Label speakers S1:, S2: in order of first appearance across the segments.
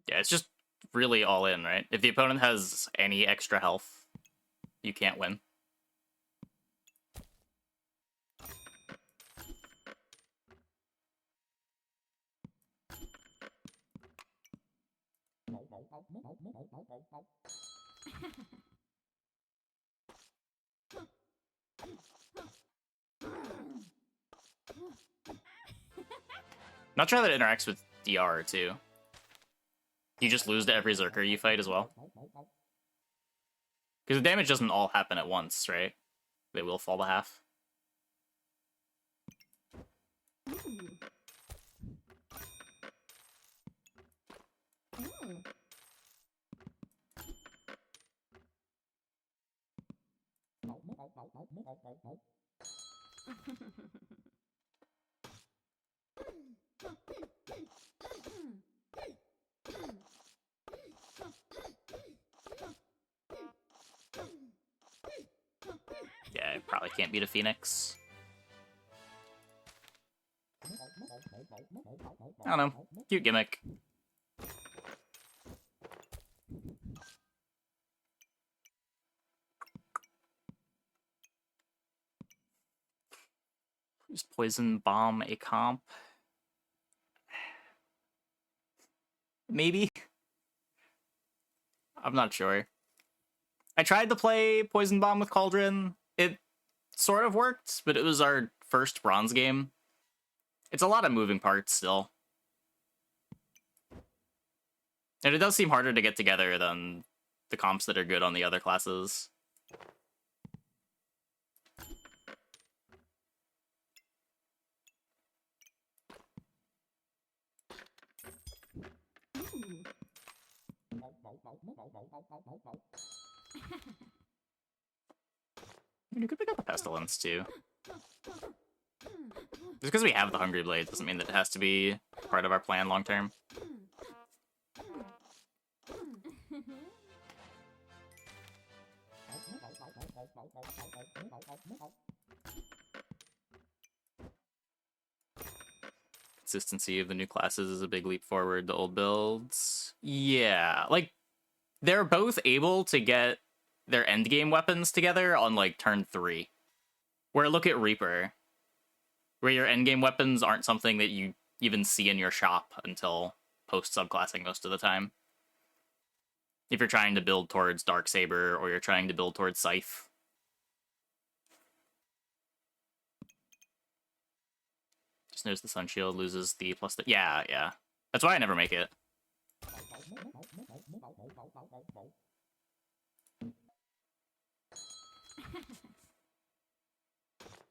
S1: Yeah, it's just really all in, right? If the opponent has any extra health, you can't win. Not sure that it interacts with DR too. You just lose to every Zerker you fight as well. Because the damage doesn't all happen at once, right? They will fall to half. Yeah, I probably can't beat a Phoenix. I don't know. Cute gimmick. Is Poison Bomb a comp? Maybe? I'm not sure. I tried to play Poison Bomb with Cauldron. It sort of worked, but it was our first bronze game. It's a lot of moving parts still. And it does seem harder to get together than the comps that are good on the other classes. You could pick up a Pestilence, too. Just because we have the Hungry Blade doesn't mean that it has to be part of our plan long term. Consistency of the new classes is a big leap forward to old builds. Yeah, like, they're both able to get their endgame weapons together on, like, turn 3. Where look at Reaper, where your endgame weapons aren't something that you even see in your shop until post-subclassing most of the time. If you're trying to build towards Darksaber, or you're trying to build towards Scythe. Just notice the Sun Shield loses the plus... Yeah, yeah. That's why I never make it.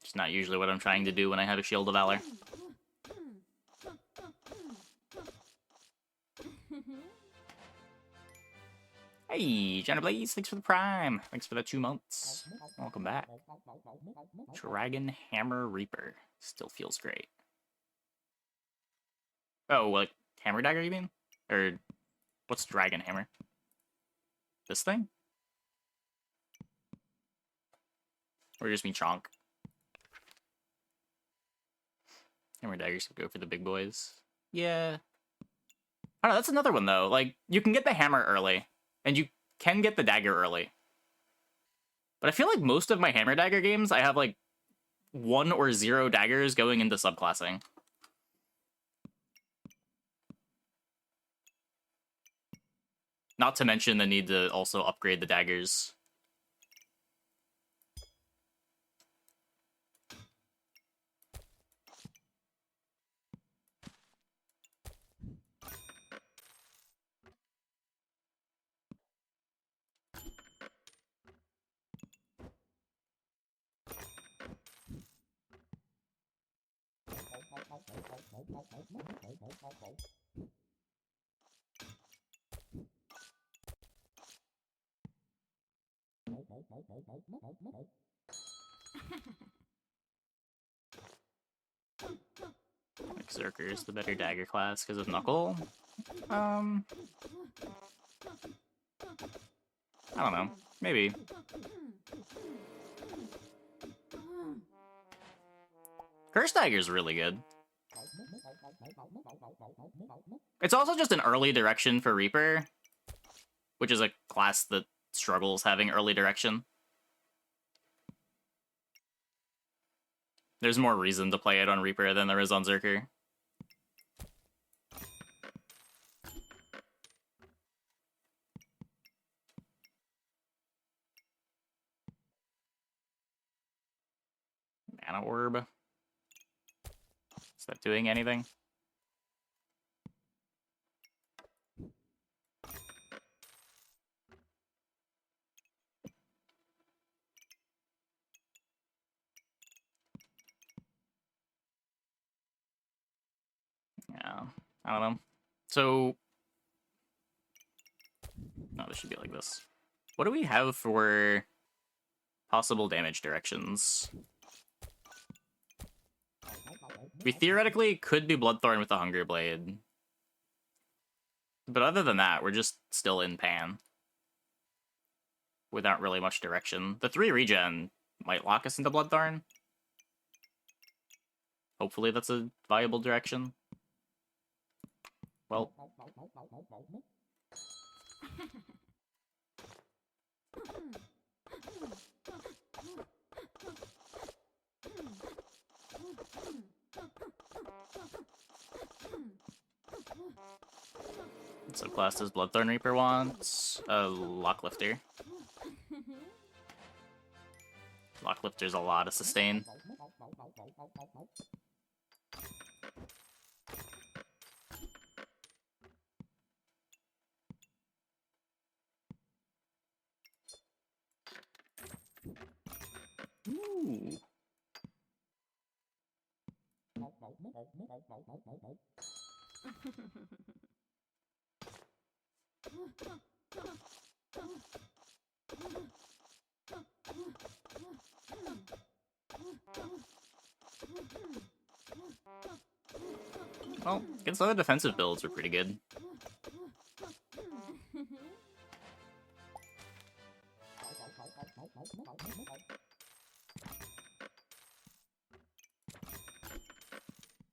S1: It's not usually what I'm trying to do when I have a Shield of Valor. Hey, Jenna Blaze, thanks for the Prime. Thanks for the 2 months. Welcome back. Dragon Hammer Reaper. Still feels great. Oh, like, Hammer Dagger, you mean? Or, what's Dragon Hammer? This thing? Or just mean Chonk? Hammer Daggers go for the big boys. Yeah. I don't know, that's another one, though. Like, you can get the hammer early, and you can get the dagger early. But I feel like most of my Hammer Dagger games, I have, like, 1 or 0 daggers going into subclassing. Not to mention the need to also upgrade the daggers. Like Zerker is the better dagger class because of Knuckle. I don't know. Maybe. Curse Dagger's really good. It's also just an early direction for Reaper, which is a class that struggles having early direction. There's more reason to play it on Reaper than there is on Zerker. Mana Orb. Is that doing anything? Yeah, I don't know. So, no, this should be like this. What do we have for possible damage directions? We theoretically could do Bloodthorne with the Hunger Blade. But other than that, we're just still in Pan. Without really much direction. The 3 regen might lock us into Bloodthorne. Hopefully that's a viable direction. Well. What subclass does Bloodthorne Reaper want? A Locklifter. Locklifter's a lot of sustain. Ooh. Well, against other defensive builds, we're pretty good.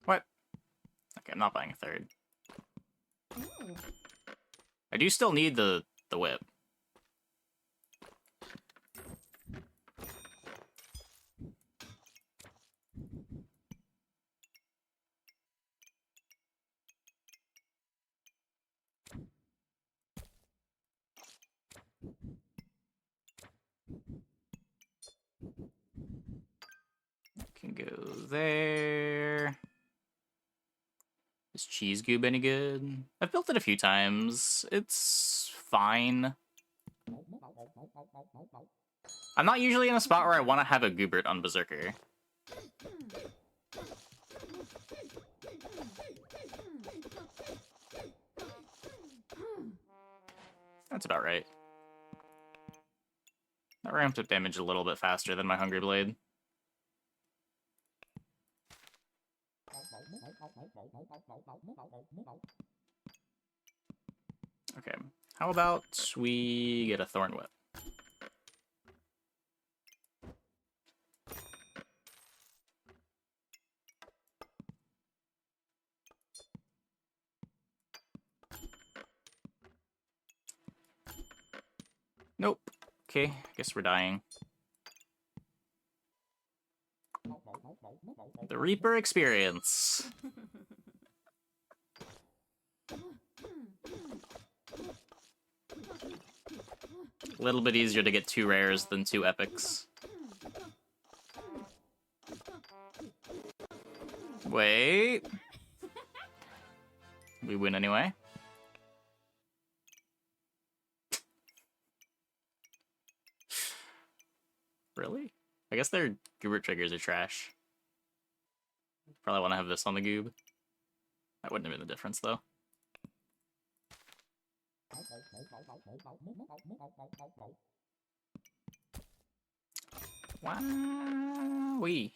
S1: What? Okay, I'm not buying a third. I do still need the whip. Can go there. Is Cheese Goob any good? I've built it a few times. It's fine. I'm not usually in a spot where I want to have a Goobert on Berserker. That's about right. That ramped up damage a little bit faster than my Hungry Blade. Okay, how about we get a Thorn Whip? Nope. Okay, I guess we're dying. The Reaper experience. A little bit easier to get 2 rares than 2 epics. Wait. We win anyway. Really? I guess their Goobert triggers are trash. Probably want to have this on the Goob. That wouldn't have been the difference, though. Wowee.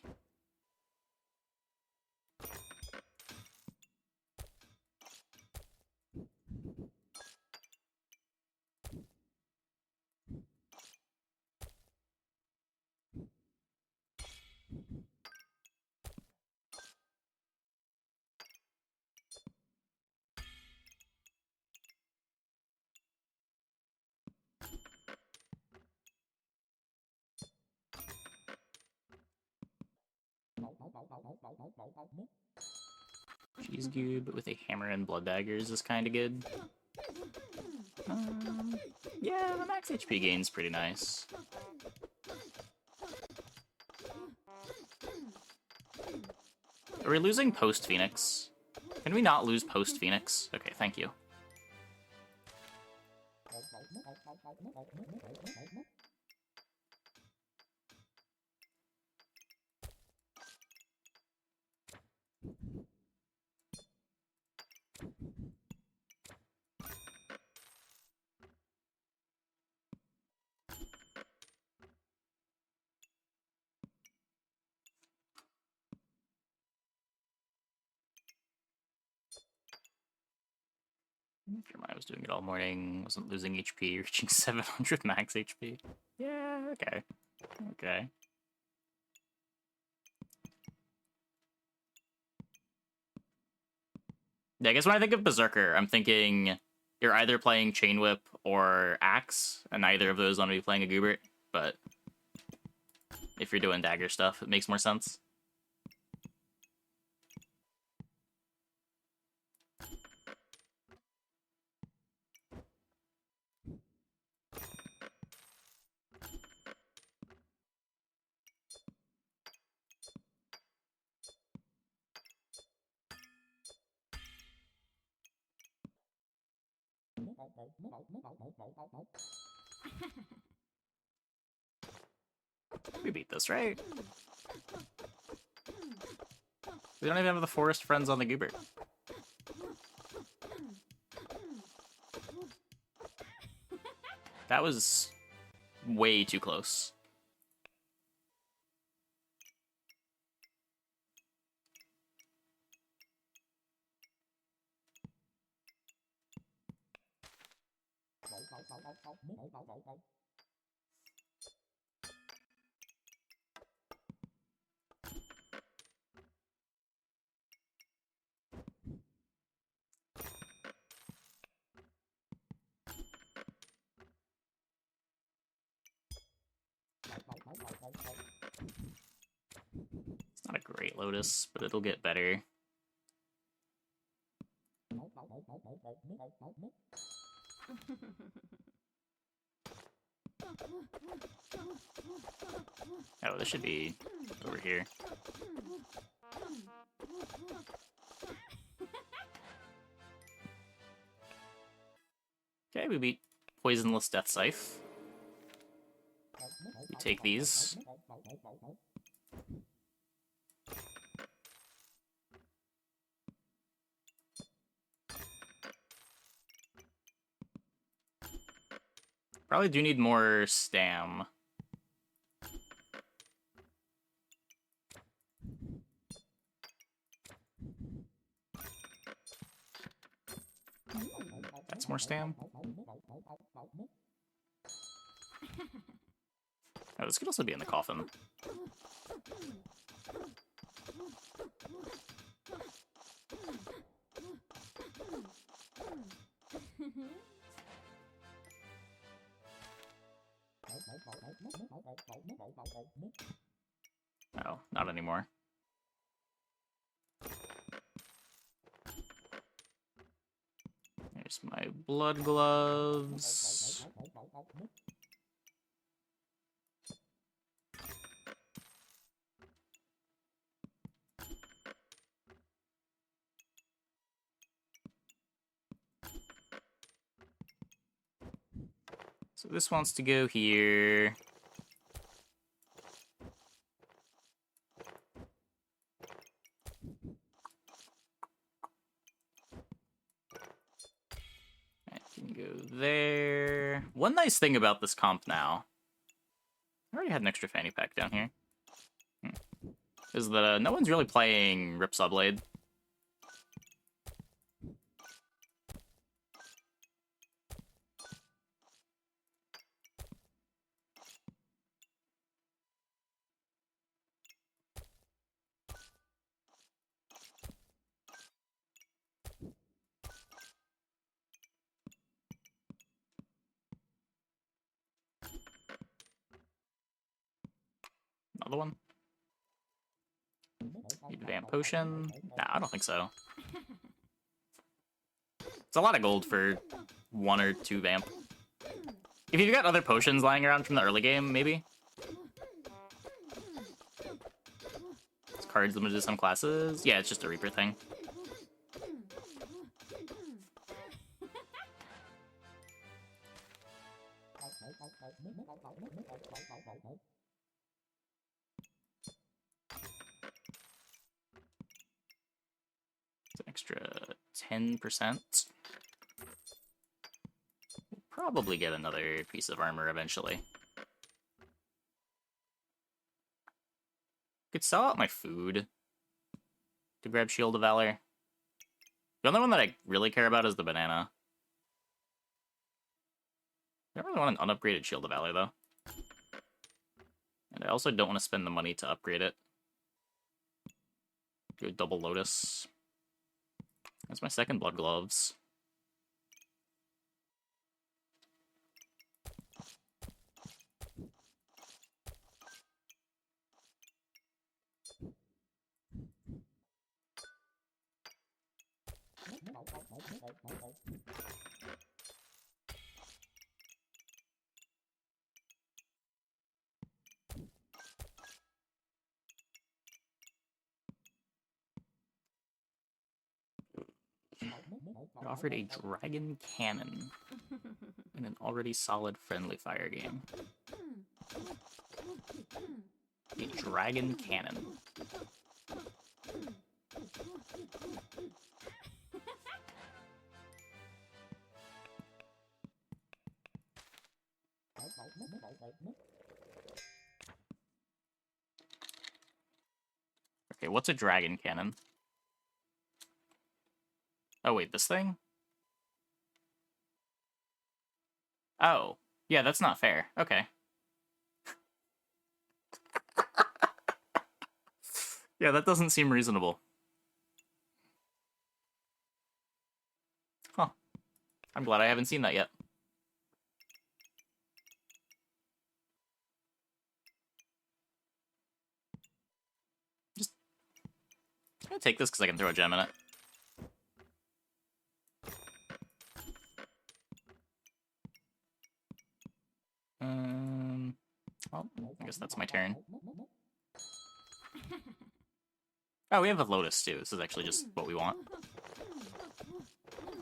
S1: Cheese Goob with a hammer and blood daggers is kind of good. Yeah, the max HP gain's pretty nice. Are we losing post-Phoenix? Can we not lose post-Phoenix? Okay, thank you. I was doing it all morning, wasn't losing HP, reaching 700 max HP. Yeah, okay. Okay. Yeah, I guess when I think of Berserker, I'm thinking you're either playing Chain Whip or Axe, and neither of those want to be playing a Goobert, but if you're doing dagger stuff, it makes more sense. We beat this, right? We don't even have the forest friends on the Goobert. That was way too close. It's not a great Lotus, but it'll get better. Oh, this should be over here. Okay, we beat Poisonless Death Scythe. We take these. Probably do need more stam. That's more stam. Oh, this could also be in the coffin. Oh, not anymore. There's my blood gloves. So this wants to go here. That can go there. One nice thing about this comp now, I already had an extra fanny pack down here, is that no one's really playing Rip Subblade. Another one? Need Vamp Potion? Nah, I don't think so. It's a lot of gold for 1 or 2 vamp. If you've got other potions lying around from the early game, maybe. This card's limited to some classes. Yeah, it's just a Reaper thing. It's an extra 10%. We'll probably get another piece of armor eventually. Could sell out my food to grab Shield of Valor. The only one that I really care about is the banana. I don't really want an unupgraded Shield of Valor, though. And I also don't want to spend the money to upgrade it. Do a double Lotus. That's my second Blood Gloves. It offered a Dragon Cannon in an already solid friendly fire game. A Dragon Cannon. Okay, what's a Dragon Cannon? Oh, wait, this thing? Oh, yeah, that's not fair. Okay. Yeah, that doesn't seem reasonable. Huh. I'm glad I haven't seen that yet. I'm gonna take this because I can throw a gem in it. Well, I guess that's my turn. Oh, we have a Lotus, too. This is actually just what we want.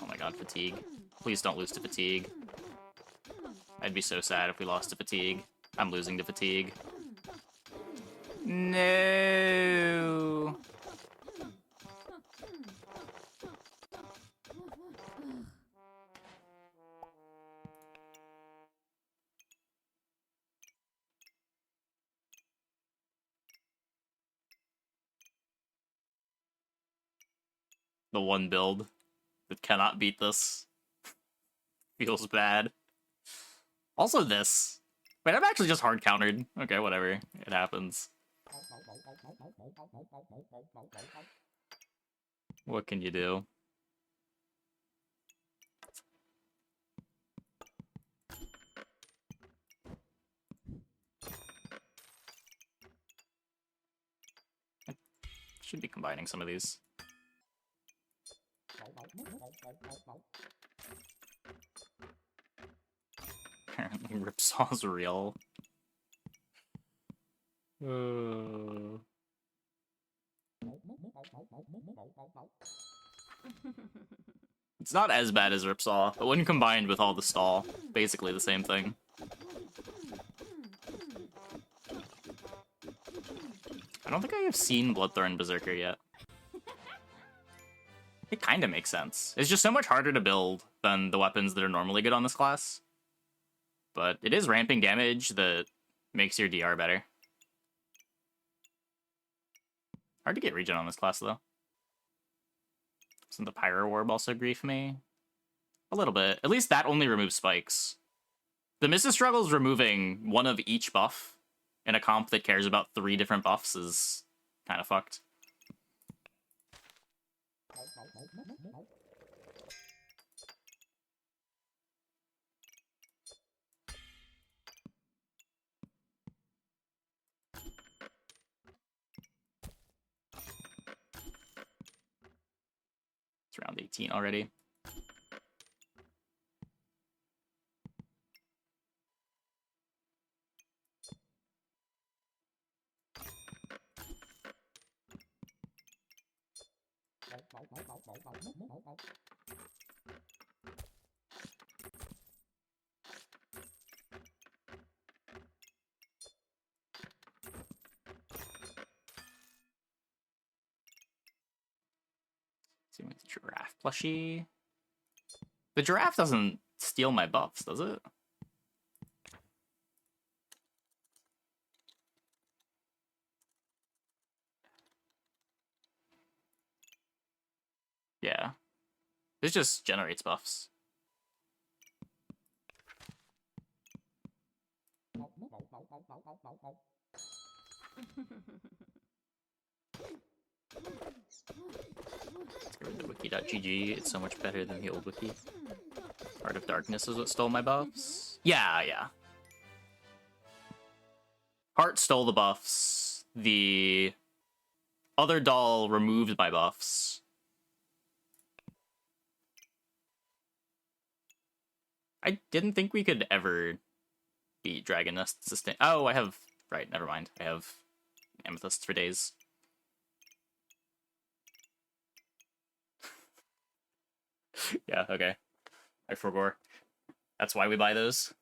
S1: Oh my god, Fatigue. Please don't lose to Fatigue. I'd be so sad if we lost to Fatigue. I'm losing to Fatigue. No! The one build that cannot beat this. Feels bad. Also this. Wait, I'm actually just hard countered. Okay, whatever. It happens. What can you do? I should be combining some of these. Apparently Ripsaw's real. It's not as bad as Ripsaw, but when combined with all the stall, basically the same thing. I don't think I have seen Bloodthorne Berserker yet. It kind of makes sense. It's just so much harder to build than the weapons that are normally good on this class. But it is ramping damage that makes your DR better. Hard to get regen on this class, though. Doesn't the Pyro Orb also grief me? A little bit. At least that only removes spikes. The Mrs. Struggles removing one of each buff in a comp that cares about 3 different buffs is kind of fucked. It's round 18 already. See with the giraffe plushie. The giraffe doesn't steal my buffs, does it? Yeah. This just generates buffs. Let's go to wiki.gg. It's so much better than the old wiki. Heart of Darkness is what stole my buffs. Yeah. Heart stole the buffs. The other doll removed my buffs. I didn't think we could ever beat Dragon Nest sustain. Oh, I have. Right, never mind. I have amethysts for days. Yeah, okay. I forbore. That's why we buy those.